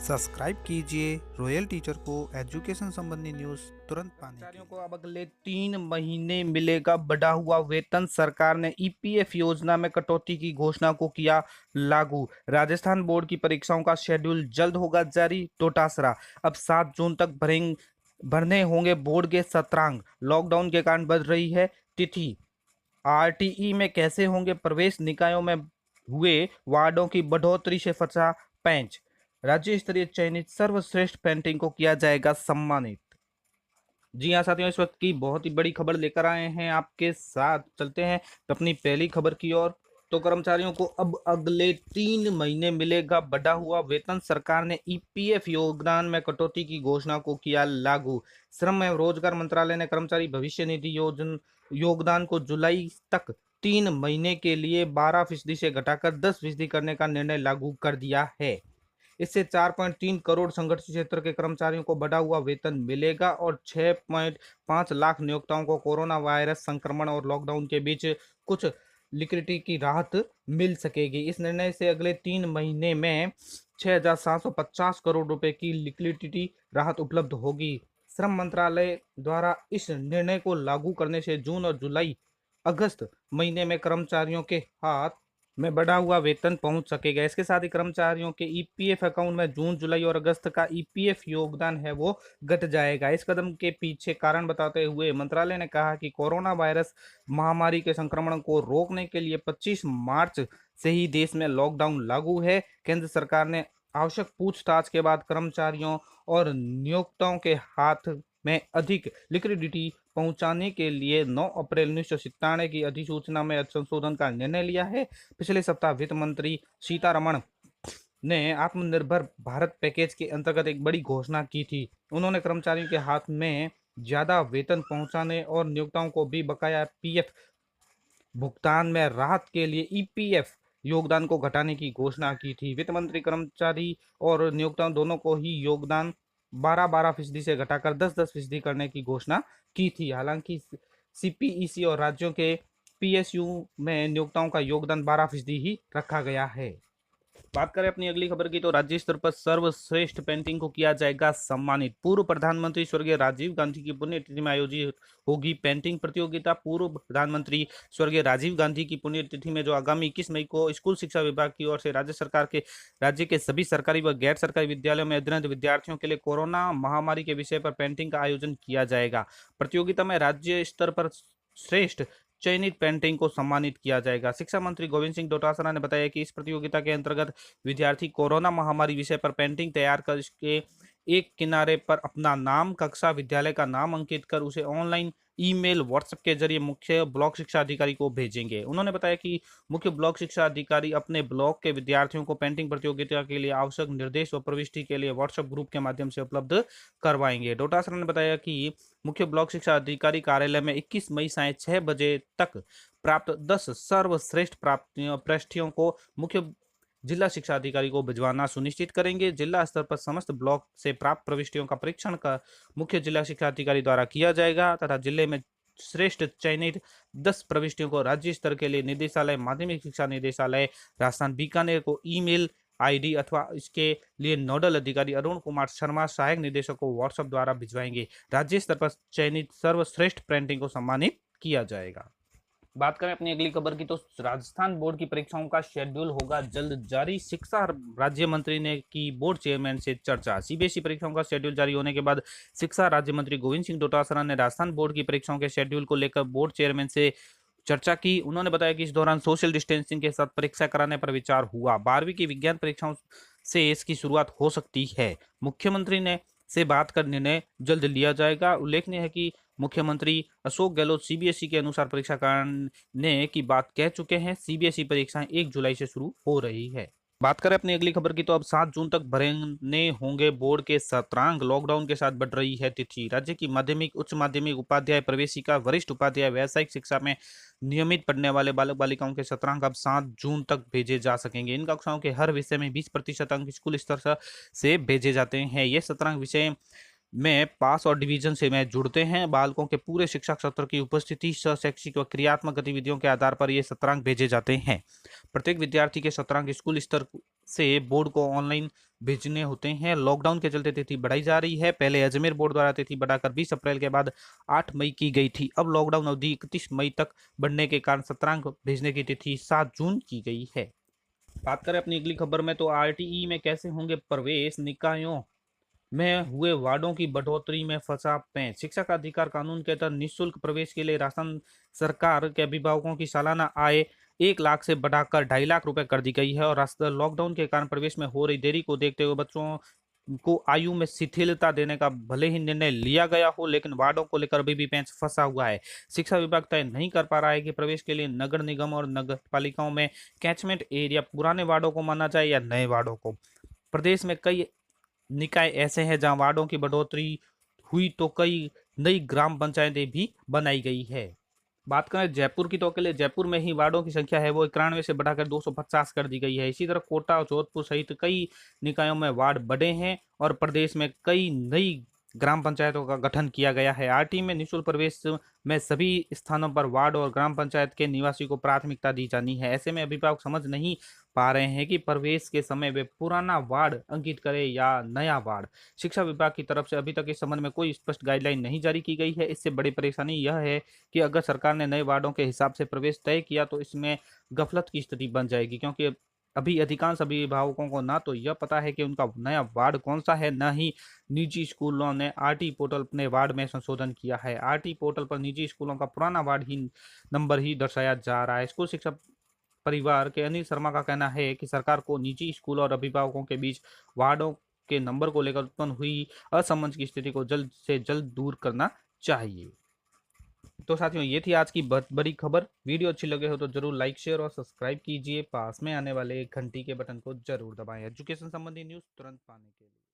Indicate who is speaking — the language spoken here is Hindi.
Speaker 1: सब्सक्राइब कीजिए रॉयल टीचर को एजुकेशन संबंधी न्यूज़ तुरंत पाने के
Speaker 2: कर्मचारियों को
Speaker 1: लिए।
Speaker 2: अब अगले 3 महीने मिलेगा बढ़ा हुआ वेतन। सरकार ने ईपीएफ योजना में कटौती की घोषणा को किया लागू। राजस्थान बोर्ड की परीक्षाओं का शेड्यूल जल्द होगा जारी। टोटासरा अब 7 जून तक भरने होंगे बोर्ड के सत्रांक। लॉकडाउन के कारण बढ़ रही है तिथि। आरटीई में कैसे होंगे प्रवेश। निकायों में हुए वार्डों की बढ़ोतरी से फंसा पेंच। राज्य स्तरीय चयनित सर्वश्रेष्ठ पेंटिंग को किया जाएगा सम्मानित। जी हाँ साथियों, इस वक्त की बहुत ही बड़ी खबर लेकर आए हैं आपके साथ। चलते हैं अपनी पहली खबर की ओर। तो कर्मचारियों को अब अगले 3 महीने मिलेगा बढ़ा हुआ वेतन। सरकार ने ईपीएफ योगदान में कटौती की घोषणा को किया लागू। श्रम एवं रोजगार मंत्रालय ने कर्मचारी भविष्य निधि योगदान को जुलाई तक 3 महीने के लिए 12% से घटाकर 10% करने का निर्णय लागू कर दिया है। इससे 4.3 करोड़ संगठित क्षेत्र के कर्मचारियों को बढ़ा हुआ वेतन मिलेगा और 6.5 लाख नियोक्ताओं को कोरोना वायरस संक्रमण और लॉकडाउन के बीच कुछ लिक्विडिटी की राहत मिल सकेगी। इस निर्णय से अगले 3 महीने में 6,750 करोड़ रुपए की लिक्विडिटी राहत उपलब्ध होगी। श्रम मंत्रालय द्वारा इस निर्णय को लागू करने से जून और जुलाई अगस्त महीने में कर्मचारियों के हाथ में बढ़ा हुआ वेतन पहुंच सकेगा। इसके साथ ही कर्मचारियों के ईपीएफ अकाउंट में जून जुलाई और अगस्त का ईपीएफ योगदान है वो घट जाएगा। इस कदम के पीछे कारण बताते हुए मंत्रालय ने कहा कि कोरोना वायरस महामारी के संक्रमण को रोकने के लिए 25 मार्च से ही देश में लॉकडाउन लागू है। केंद्र सरकार ने आवश्यक पूछताछ के बाद कर्मचारियों और नियोक्ताओं के हाथ में अधिक लिक्विडिटी पहुंचाने के लिए 9 अप्रैल 1997 की अधिसूचना में संशोधन का निर्णय लिया है। पिछले सप्ताह वित्त मंत्री सीतारमण ने आत्मनिर्भर भारत पैकेज के अंतर्गत एक बड़ी घोषणा की थी। उन्होंने कर्मचारियों के हाथ में ज्यादा वेतन पहुंचाने और नियोक्ताओं को भी बकाया पीएफ भुगतान में राहत के लिए ईपीएफ योगदान को घटाने की घोषणा की थी। वित्त मंत्री कर्मचारी और नियोक्ताओं दोनों को ही योगदान 12% से घटाकर 10% करने की घोषणा की थी। हालांकि सीपीईसी और राज्यों के पीएसयू में नियोक्ताओं का योगदान 12% ही रखा गया है। बात करें अपनी अगली खबर की, तो राज्य स्तर पर सर्वश्रेष्ठ पेंटिंग को किया जाएगा सम्मानित। पूर्व प्रधानमंत्री स्वर्गीय राजीव गांधी की पुण्यतिथि में आयोजित होगी पेंटिंग प्रतियोगिता। पूर्व प्रधानमंत्री स्वर्गीय राजीव गांधी की पुण्यतिथि में जो आगामी 21 मई को स्कूल शिक्षा विभाग की ओर से राज्य के सभी सरकारी व गैर सरकारी विद्यालयों में अध्ययनरत विद्यार्थियों के लिए कोरोना महामारी के विषय पर पेंटिंग का आयोजन किया जाएगा। प्रतियोगिता में राज्य स्तर पर श्रेष्ठ चयनित पेंटिंग को सम्मानित किया जाएगा। शिक्षा मंत्री गोविंद सिंह डोटासरा ने बताया कि इस प्रतियोगिता के अंतर्गत विद्यार्थी कोरोना महामारी विषय पर पेंटिंग तैयार कर इसके एक किनारे पर अपना नाम, कक्षा, विद्यालय का नाम अंकित कर उसे ऑनलाइन ईमेल, व्हाट्सएप के जरिए मुख्य ब्लॉक शिक्षा अधिकारी को भेजेंगे। उन्होंने बताया कि मुख्य ब्लॉक शिक्षा अधिकारी अपने ब्लॉक के विद्यार्थियों को पेंटिंग प्रतियोगिता के लिए आवश्यक निर्देश व प्रविष्टि के लिए व्हाट्सएप ग्रुप के माध्यम से उपलब्ध करवाएंगे। डोटासरा ने बताया कि मुख्य ब्लॉक शिक्षा अधिकारी कार्यालय में 21 मई साय 6 बजे तक प्राप्त 10 सर्वश्रेष्ठ प्रविष्टियों को मुख्य जिला शिक्षा अधिकारी को भिजवाना सुनिश्चित करेंगे। जिला स्तर पर समस्त ब्लॉक से प्राप्त प्रविष्टियों का परीक्षण का मुख्य जिला शिक्षा अधिकारी द्वारा किया जाएगा तथा जिले में श्रेष्ठ चयनित 10 प्रविष्टियों को राज्य स्तर के लिए निदेशालय, माध्यमिक शिक्षा निदेशालय राजस्थान बीकानेर को ईमेल आईडी अथवा इसके लिए नोडल अधिकारी अरुण कुमार शर्मा, सहायक निदेशक को व्हाट्सएप द्वारा भिजवाएंगे। राज्य स्तर पर चयनित सर्वश्रेष्ठ पेंटिंग को सम्मानित किया जाएगा। बात करें अपनी अगली खबर की, तो राजस्थान बोर्ड की परीक्षाओं का शेड्यूल होगा जल्द जारी। शिक्षा राज्य मंत्री ने की बोर्ड चेयरमैन से चर्चा। सीबीएसई परीक्षाओं का शेड्यूल जारी होने के बाद शिक्षा राज्य मंत्री गोविंद सिंह डोटासरा ने राजस्थान बोर्ड की परीक्षाओं के शेड्यूल को लेकर बोर्ड चेयरमैन से चर्चा की। उन्होंने बताया कि इस दौरान सोशल डिस्टेंसिंग के साथ परीक्षा कराने पर विचार हुआ। 12वीं की विज्ञान परीक्षाओं से इसकी शुरुआत हो सकती है। मुख्यमंत्री ने से बात कर निर्णय जल्द लिया जाएगा। उल्लेखनीय है कि मुख्यमंत्री अशोक गहलोत सीबीएसई के अनुसार परीक्षा कराने की बात कह चुके हैं। सीबीएसई परीक्षाएं 1 जुलाई से शुरू हो रही है। बात करें अपनी अगली खबर की, तो अब 7 जून तक भरने होंगे बोर्ड के सत्रांक। लॉकडाउन के साथ बढ़ रही है तिथि। राज्य की माध्यमिक, उच्च माध्यमिक, उपाध्याय, प्रवेशिका, वरिष्ठ उपाध्याय, व्यावसायिक शिक्षा में नियमित पढ़ने वाले बालक बालिकाओं के सत्रांक अब 7 जून तक भेजे जा सकेंगे। इन कक्षाओं के हर विषय में 20% अंक स्कूल स्तर से भेजे जाते हैं। ये सत्रांक विषय में पास और डिवीजन से में जुड़ते हैं। बालकों के पूरे शिक्षा सत्र की उपस्थिति, शैक्षिक व क्रियात्मक गतिविधियों के आधार पर ये सत्रांक भेजे जाते हैं। प्रत्येक विद्यार्थी के सत्रांक स्कूल स्तर से बोर्ड को ऑनलाइन भेजने होते हैं। लॉकडाउन के चलते तिथि बढ़ाई जा रही है। पहले अजमेर बोर्ड द्वारा तिथि बढ़ाकर 20 अप्रैल के बाद 8 मई की गई थी। अब लॉकडाउन अवधि 31 मई तक बढ़ने के कारण सत्रांक भेजने की तिथि 7 जून की गई है। बात करें अपनी अगली खबर में तो आरटीई में कैसे होंगे प्रवेश, निकायों में हुए वार्डों की बढ़ोतरी में फंसा पेंच। शिक्षक अधिकार कानून के तहत निःशुल्क प्रवेश के लिए राजस्थान सरकार के अभिभावकों की सालाना आय 1 लाख से बढ़ाकर 2.5 लाख रुपए कर दी गई है। और लॉकडाउन के कारण प्रवेश में हो रही देरी को देखते हुए बच्चों को आयु में शिथिलता देने का भले ही निर्णय लिया गया हो, लेकिन वार्डों को लेकर अभी भी पेंच फंसा हुआ है। शिक्षा विभाग तय नहीं कर पा रहा है कि प्रवेश के लिए नगर निगम और नगर पालिकाओं में कैचमेंट एरिया पुराने वार्डों को माना जाए या नए वार्डों को। प्रदेश में कई निकाय ऐसे हैं जहां वार्डों की बढ़ोतरी हुई तो कई नई ग्राम पंचायतें भी बनाई गई है। बात करें जयपुर की तो अकेले जयपुर में ही वार्डों की संख्या है वो 91 से बढ़ाकर 250 कर दी गई है। इसी तरह कोटा और जोधपुर सहित कई निकायों में वार्ड बढ़े हैं और प्रदेश में कई नई ग्राम पंचायतों का गठन किया गया है। आरटी में निःशुल्क प्रवेश में सभी स्थानों पर वार्ड और ग्राम पंचायत के निवासी को प्राथमिकता दी जानी है। ऐसे में अभिभावक समझ नहीं पा रहे हैं कि प्रवेश के समय वे पुराना वार्ड अंकित करें या नया वार्ड। शिक्षा विभाग की तरफ से अभी तक इस संबंध में कोई स्पष्ट गाइडलाइन नहीं जारी की गई है। इससे बड़ी परेशानी यह है कि अगर सरकार ने नए वार्डों के हिसाब से प्रवेश तय किया तो इसमें गफलत की स्थिति बन जाएगी, क्योंकि अभी अधिकांश अभिभावकों को ना तो यह पता है कि उनका नया वार्ड कौन सा है, न ही निजी स्कूलों ने आरटी पोर्टल अपने वार्ड में संशोधन किया है। आरटी पोर्टल पर निजी स्कूलों का पुराना वार्ड ही नंबर ही दर्शाया जा रहा है। स्कूल शिक्षा परिवार के अनिल शर्मा का कहना है कि सरकार को निजी स्कूल और अभिभावकों के बीच वार्डों के नंबर को लेकर उत्पन्न हुई असमंजस की स्थिति को जल्द से जल्द दूर करना चाहिए। तो साथियों, ये थी आज की बड़ी खबर। वीडियो अच्छी लगे हो तो जरूर लाइक, शेयर और सब्सक्राइब कीजिए। पास में आने वाले घंटी के बटन को जरूर दबाएं एजुकेशन संबंधी न्यूज़ तुरंत पाने के लिए।